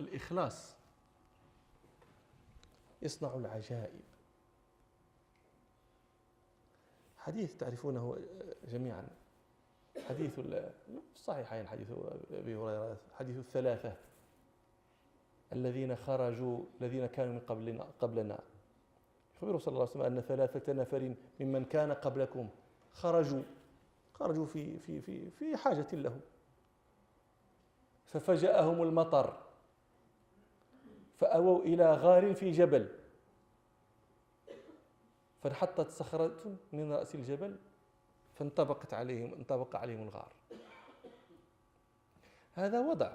الإخلاص يصنع العجائب. حديث تعرفونه جميعا، حديث الصحيحين، حديث أبي هريرة، حديث الثلاثة الذين خرجوا، الذين كانوا من قبلنا. يخبر صلى الله عليه وسلم أن 3 نفر ممن كان قبلكم خرجوا في حاجة له، ففجأهم المطر فأووا إلى غار في جبل، فانحطت صخرة من رأس الجبل انطبق عليهم الغار. هذا وضع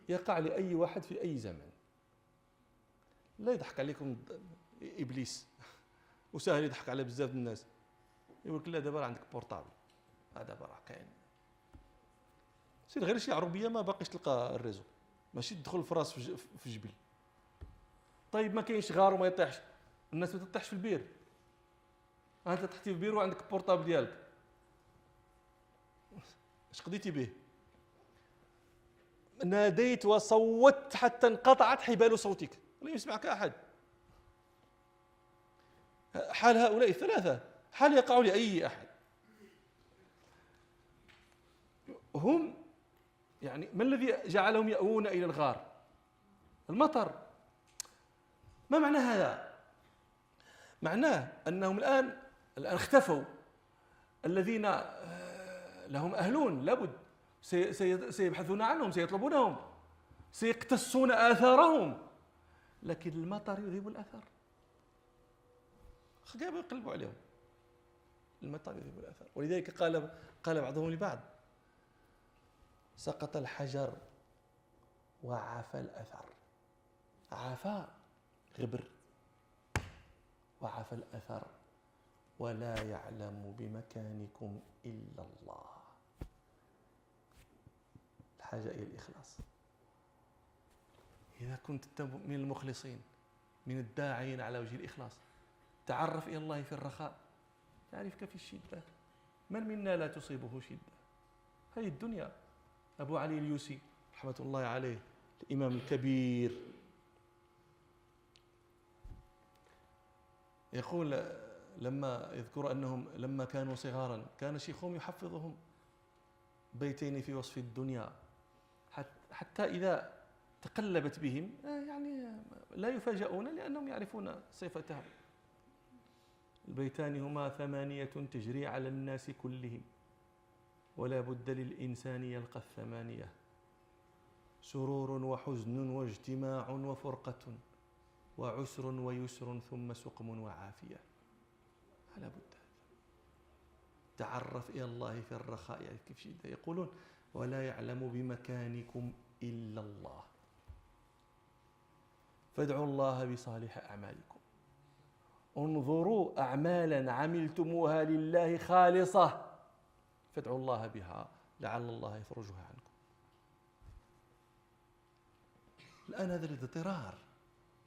يقع لأي واحد في أي زمن. لا يضحك عليكم إبليس، وسهل يضحك على بزاف الناس، يقول لك لا دابا عندك بورطابل، هذا برا كاين، سير غير شي عربيه ما باقيش تلقى الريزو، ماشي تدخل في راس في جبل. طيب ما كاينش غار وما يطيحش، الناس ما تطيحش في البير، انت تحتي في البير وعندك بورطابل ديالك، اش قضيتي به؟ ناديت وصوت حتى انقطعت حبال صوتك، لا يسمعك احد. حال هؤلاء الثلاثة حال يقع لأي أحد. هم يعني ما الذي جعلهم يأوون إلى الغار؟ المطر. ما معنى هذا؟ معناه أنهم الآن اختفوا، الذين لهم أهلون لابد سيبحثون عنهم، سيطلبونهم، سيقتصون آثارهم، لكن المطر يذهب الأثر. قاموا يقلبوا عليهم، المطر يذهب الأثر. ولذلك قال بعضهم لبعض: سقط الحجر وعفى الأثر. عفى غبر، وعفى الأثر، ولا يعلم بمكانكم إلا الله. الحاجة إلى الإخلاص. إذا كنت من المخلصين، من الداعين على وجه الإخلاص، تعرف إلى الله في الرخاء يعرفك في الشدة. من منا لا تصيبه شدة؟ هذه الدنيا. أبو علي اليوسي رحمة الله عليه، الإمام الكبير، يقول لما يذكر أنهم لما كانوا صغارا كان شيخهم يحفظهم بيتين في وصف الدنيا، حتى إذا تقلبت بهم يعني لا يفاجؤون لأنهم يعرفون صفتها. البيتان هما 8 تجري على الناس كلهم، ولا بد للإنسان يلقى 8: سرور وحزن واجتماع وفرقة، وعسر ويسر، ثم سقم وعافية. لا بد. تعرف إلى الله في الرخاء يعرفك في الشدة. يقولون: ولا يعلم بمكانكم إلا الله. فادعوا الله بصالح أعمالكم، انظروا أعمالا عملتموها لله خالصة، فادعوا الله بها لعل الله يفرجها عنكم. الآن هذا الاضطرار،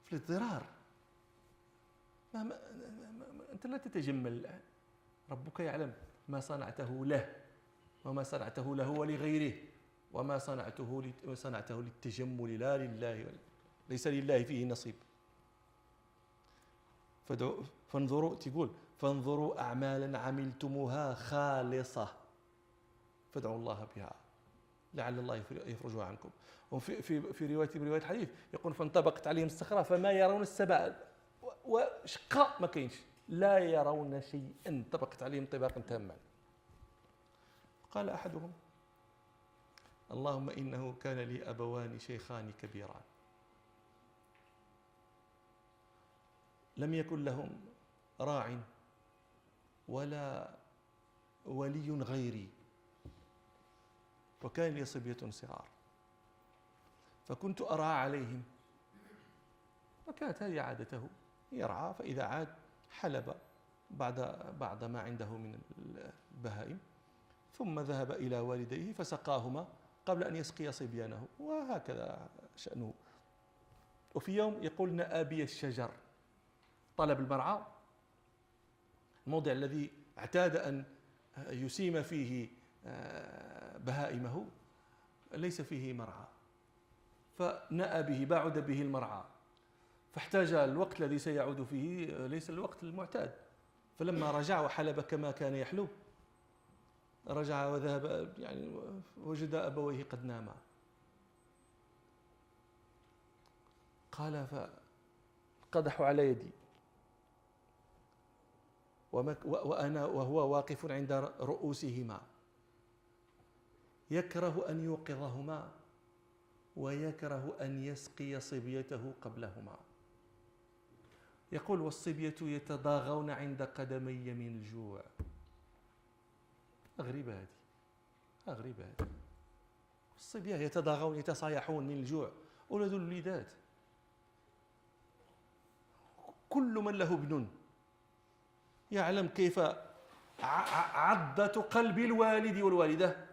في الاضطرار أنت لا تتجمل الآن، ربك يعلم ما صنعته له وما صنعته له ولغيره، وما صنعته للتجمل لا لله، ليس لله فيه نصيب. فانظروا أعمالا عملتموها خالصة، فادعوا الله بها لعل الله يفرجها عنكم. وفي رواية الحديث يقول: فانطبقت عليهم الصخرة فما يرون السماء، وشقاء ما كاينش، لا يرون شيئا، انطبقت عليهم طباقا تاما. قال أحدهم: اللهم إنه كان لي أبوان شيخان كبيران، لم يكن لهم راع ولا ولي غيري، وكان لي صبية صغار، فكنت أرعى عليهم، وكانت هذه عادته، يرعى، فإذا عاد حلب بعد ما عنده من البهائم، ثم ذهب إلى والديه فسقاهما قبل أن يسقي صبيانه، وهكذا شأنه. وفي يوم يقول: نأى بي الشجر، طلب المرعى، الموضع الذي اعتاد أن يسيم فيه بهائمه ليس فيه مرعى، فنأى به، بعد به المرعى، فاحتاج الوقت الذي سيعود فيه ليس الوقت المعتاد. فلما رجع وحلب كما كان يحلب، رجع وذهب يعني وجد أبويه قد ناما. قال فقدحوا على يدي وأنا وهو واقف عند رؤوسهما، يكره أن يوقظهما ويكره أن يسقي صبيته قبلهما. يقول والصبية يتضاغون عند قدمي من الجوع. غريبة هذه، غريبة هذه. الصبية يتضاغون يتصايحون من الجوع، أولاد الوليدات. كل من له ابن يعلم كيف عضة قلب الوالد والوالدة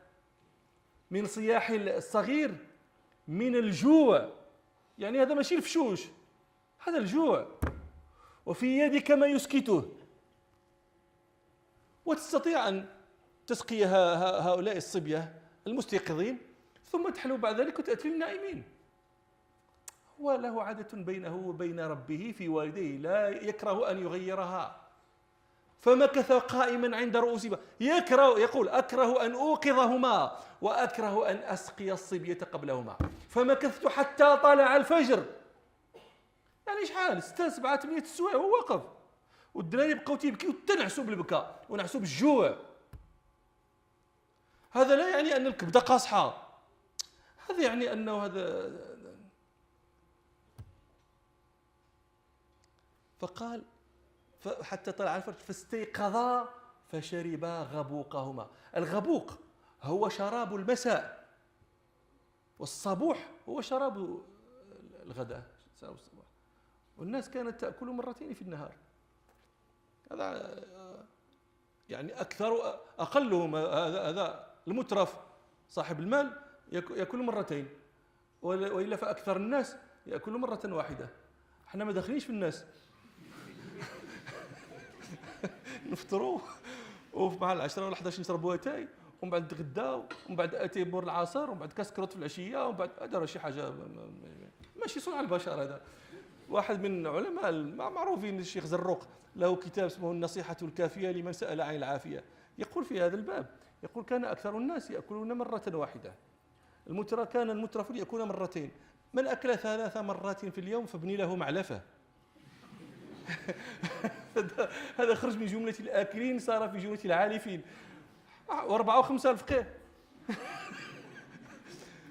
من صياح الصغير من الجوع. يعني هذا ماشي الفشوش، هذا الجوع، وفي يدك ما يسكته، وتستطيع أن تسقي هؤلاء الصبية المستيقظين ثم تحلو بعد ذلك وتأتي للنائمين. هو له عادة بينه وبين ربه في والديه لا يكره أن يغيرها. فمكث قائما عند رؤوسهما يكره، يقول أكره أن أوقظهما وأكره أن أسقي الصبية قبلهما. فمكثت حتى طلع الفجر. يعني شحال 6 7 8 سوايع هو واقف، والدراري بقاو تيبكيو وتنعسوا بالبكاء ونعسوا بالجوع. هذا لا يعني أن الكبدة قاصحة، هذا يعني أنه هذا. فقال حتى طلع الفجر فاستيقظا فشربا غبوقهما. الغبوق هو شراب المساء، والصبوح هو شراب الغداء، شراب الصباح. والناس كانت تأكل مرتين في النهار. هذا يعني أكثر أقلهم هذا المترف صاحب المال يأكل مرتين، وإلا فأكثر الناس يأكل مرة واحدة. احنا ما داخلينش في الناس نفطروا ومع العشرة ولا 11 نشربوا اتاي، ومن بعد نتغداو، ومن بعد اتاي بور العصر، ومن بعد كاس كروت في العشيه، ومن بعد هذا راه شي حاجه ماشي صنع البشر. هذا واحد من علماء معروفين الشيخ زروق له كتاب اسمه النصيحة الكافية لمن سأل عن العافية. يقول في هذا الباب، يقول كان أكثر الناس يأكلون مرة واحدة. كان المترف يأكل مرتين. من أكل 3 مرات في اليوم فابني له معلفة. هذا خرج من جملة الآكلين صار في جملة العالفين، 4 و5 الفقيه.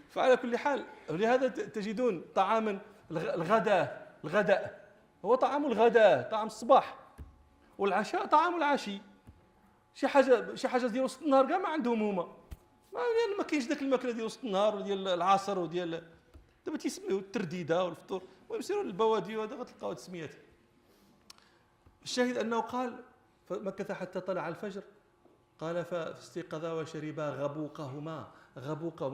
فعلى كل حال لهذا تجدون طعاما الغداء هو طعام الغداء، طعام الصباح، والعشاء طعام العشي. شي حاجه ديال وسط النهار كاع ما عندهم هما، ما كاينش داك الماكله ديال وسط النهار وديال العصر وديال دابا تيسميوه الترديده والفطور، ويمسيروا للبوادي وهذا غتلقاو التسميات. الشاهد انه قال فمكث حتى طلع الفجر. قال فاستيقظا وشربا غبوقهما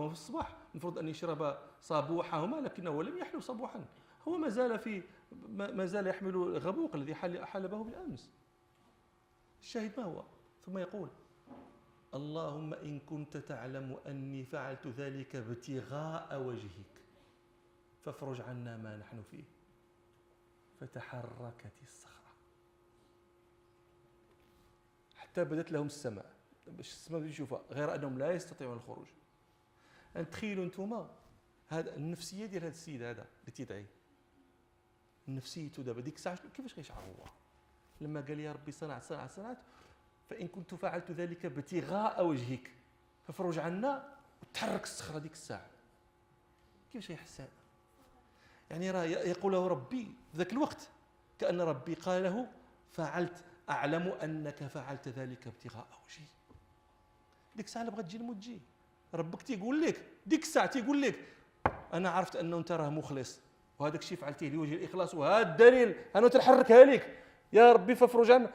في الصباح. المفروض ان يشرب صبوحهما، لكنه لم يحلو صبوحا، هو ما زال يحمل الغبوق الذي حلبه بالامس. الشاهد ما هو؟ ثم يقول اللهم ان كنت تعلم اني فعلت ذلك ابتغاء وجهك فافرج عنا ما نحن فيه. فتحركت الصخرة حتى بدت لهم السماء، باش السماء يشوفها، غير انهم لا يستطيعون الخروج. ان تخيلوا انتم هذا النفسيه ديال هذا السيد هذا اللي تيدعي، نفسيته دابا ديك الساعه كيفاش غيشعر هو لما قال يا ربي صنعت فان كنت فعلت ذلك ابتغاء وجهك فافرج عنا، وتحرك الصخره ديك الساعه، كيفاش يحس؟ يعني راه يقول له ربي في ذاك الوقت كأن ربي قال له فعلت، أعلم أنك فعلت ذلك ابتغاء وجهي. ديك الساعة اللي بغات تجي الموت تجي، ربك تيقول لك ديك الساعة، تيقول لك أنا عرفت أنه أنت راه مخلص وهذاك الشيء فعلتيه لوجه الإخلاص، وهذا الدليل أنا تنحركها لك يا ربي فافرج عن،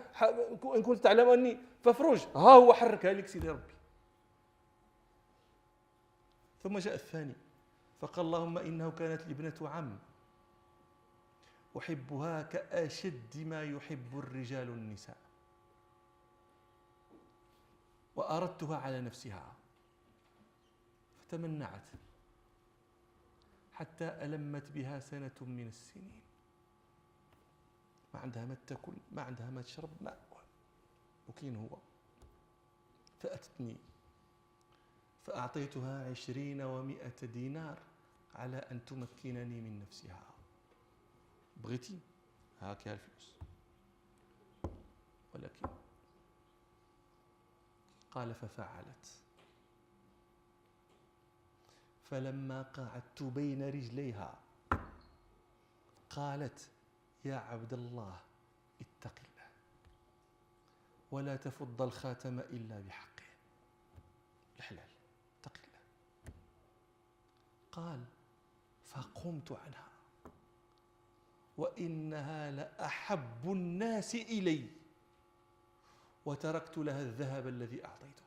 إن كنت تعلم أني فافرج، ها هو حركها لك سيدي ربي. ثم جاء الثاني فقال اللهم إنه كانت لي ابنة عم أحبها كأشد ما يحب الرجال النساء، وأردتها على نفسها فتمنعت حتى ألمت بها سنة من السنين، ما عندها ما تاكل، ما عندها ما تشرب، ما وكين هو. فأتتني فأعطيتها 20 و100 دينار على أن تمكنني من نفسها. بغيتي هاكي الفلوس، ولكن قال ففعلت. فلما قعدت بين رجليها قالت: يا عبد الله اتق الله ولا تفض الخاتم إلا بحقه، الحلال، اتق الله. قال: فقمت عنها وإنها لأحب الناس إلي، وتركت لها الذهب الذي أعطيتها.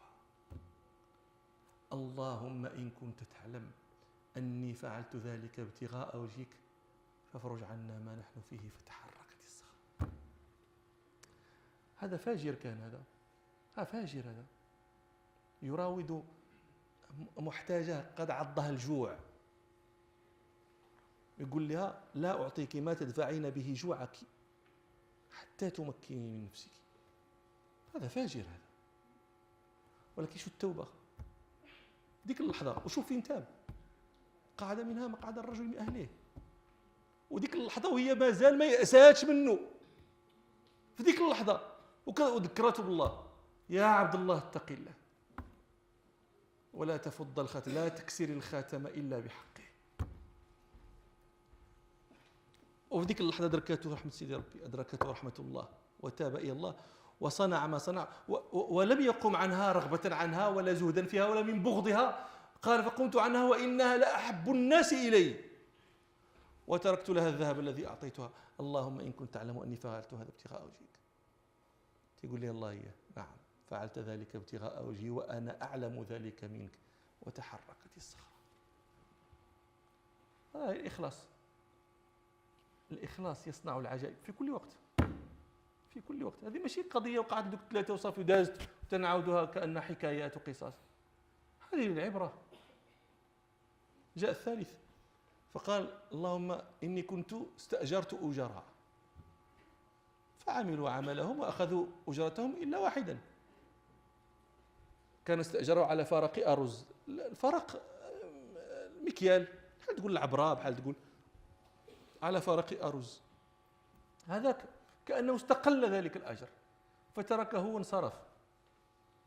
اللهم إن كنت تعلم أني فعلت ذلك ابتغاء وجهك فافرج عنا ما نحن فيه. فتحركت الصخرة. هذا فاجر كان، هذا فاجر، هذا يراود محتاجة قد عضها الجوع، يقول لها: لا أعطيك ما تدفعين به جوعك حتى تمكني من نفسك. هذا فاجر هذا. ولكن شو التوبة ديك اللحظة؟ وشوف فين تاب. قعد منها مقعد الرجل من أهله، وديك اللحظة وهي ما زال ما يأساتش منه. في ديك اللحظة وذكرته بالله: يا عبد الله اتق الله ولا تفض الخاتم، لا تكسر الخاتم إلا بحقه. وفي ديك اللحظة أدركته رحمة سيدي ربي، أدركته رحمة الله، وتاب إلى الله وصنع ما صنع، ولم يقم عنها رغبة عنها ولا زهدا فيها ولا من بغضها. قال: فقمت عنها وإنها لأحب الناس إلي، وتركت لها الذهب الذي أعطيتها. اللهم إن كنت تعلم أني فعلت هذا ابتغاء وجهك. تقول لي: الله إياه، نعم فعلت ذلك ابتغاء وجهي وأنا أعلم ذلك منك. وتحركت الصخرة. هذا الإخلاص. الإخلاص يصنع العجائب في كل وقت، في كل وقت. هذه ماشي قضية وقعت دوك 3 وصافي دازت وتنعودها كأنها حكايات وقصص. هذه العبرة. جاء الثالث فقال: اللهم إني كنت استأجرت أجراء فعملوا عملهم وأخذوا أجرتهم إلا واحدا. كان استأجروا على فرق أرز، الفرق مكيال، بحال تقول العبرة، بحال تقول على فرق أرز. هذاك كأنه استقل ذلك الأجر فتركه وانصرف.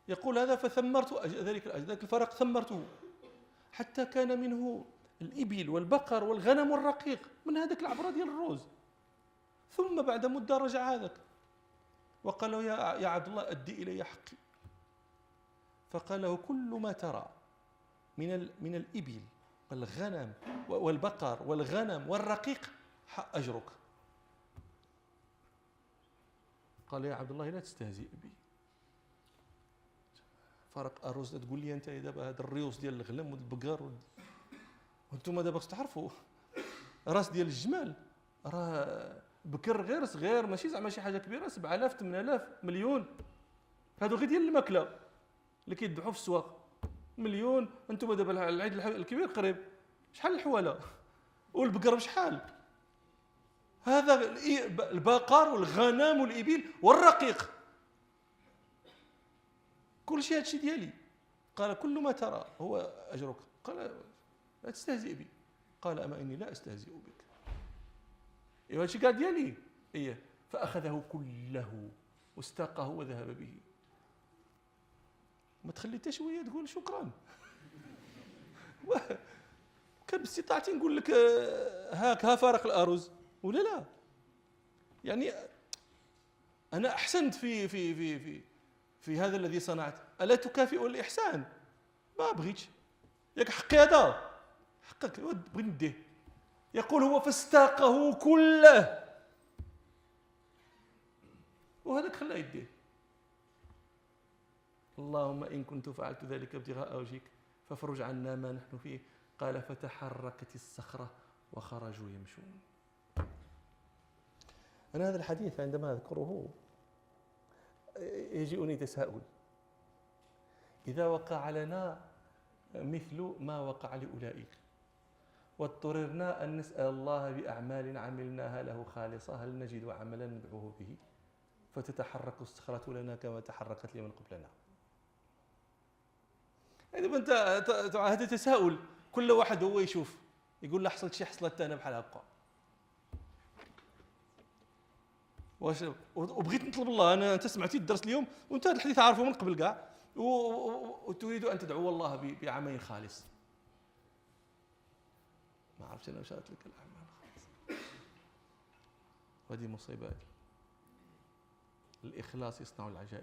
يقول هذا: فثمرت ذلك الأجر، ذلك الفرق ثمرته حتى كان منه الإبل والبقر والغنم والرقيق من هذاك العبرة ديال الروز. ثم بعد مدة رجع هذاك وقال له: يا عبد الله أدي إلي حقي. فقال له: كل ما ترى من الإبل والغنم والبقر والغنم والرقيق أجرك. قال: يا عبد الله لا تستهزئ بي، فرق أرز تقول لي أنت دابا هذا الريوس ديال الغنم والبقر وانتم دابا تعرفوا راس ديال الجمال راه بكر غير صغير، ماشي زعما شي حاجه كبيره، 7000 8000 مليون. هادو غير ديال الماكله اللي كيذبحوا في السواق، مليون. انتم دابا العيد الكبير قريب، شحال الحواله والبقر بشحال؟ هذا البقر والغنم والإبل والرقيق كل شيء هادشي ديالي. قال: كل ما ترى هو أجرك. قال: لا تستهزئ بي. قال: أما إني لا أستهزئ بك، إيوا هادشي كاع ديالي. إيه. فأخذه كله واستاقه وذهب به. ما تخلي حتى شويه تقول شكرا. كان باستطاعتي نقول لك هاك ها فارق الأرز ولا لا. يعني أنا أحسنت في هذا الذي صنعت، ألا تكافئ الإحسان؟ ما بغيتش، ياك حقي هذا حقك بغي نديه. يقول هو: فاستاقه كله، وهذاك خلاه يديه. اللهم إن كنت فعلت ذلك ابتغاء وجهك فافرج عنا ما نحن فيه. قال: فتحركت الصخرة وخرجوا يمشون. أنا هذا الحديث عندما أذكره يجيئني تساؤل: إذا وقع لنا مثل ما وقع لأولئك واضطررنا أن نسأل الله بأعمال عملناها له خالصة هل نجد عملا ندعوه به، فتتحرك الصخرة لنا كما تحركت لمن قبلنا. يعني أنت هذا تساؤل، كل واحد هو يشوف يقول له حصلت شي حصلت أنا بحال هكا. واش وبغيت نطلب الله، أنت سمعتي الدرس اليوم وأنت هذا الحديث عارفه من قبل كاع، وتريد أن تدعو الله بعمل خالص. ما عرفتش أنا واش قالت لك الأعمال خالص، وهذه مصيبة. الإخلاص يصنع العجائب.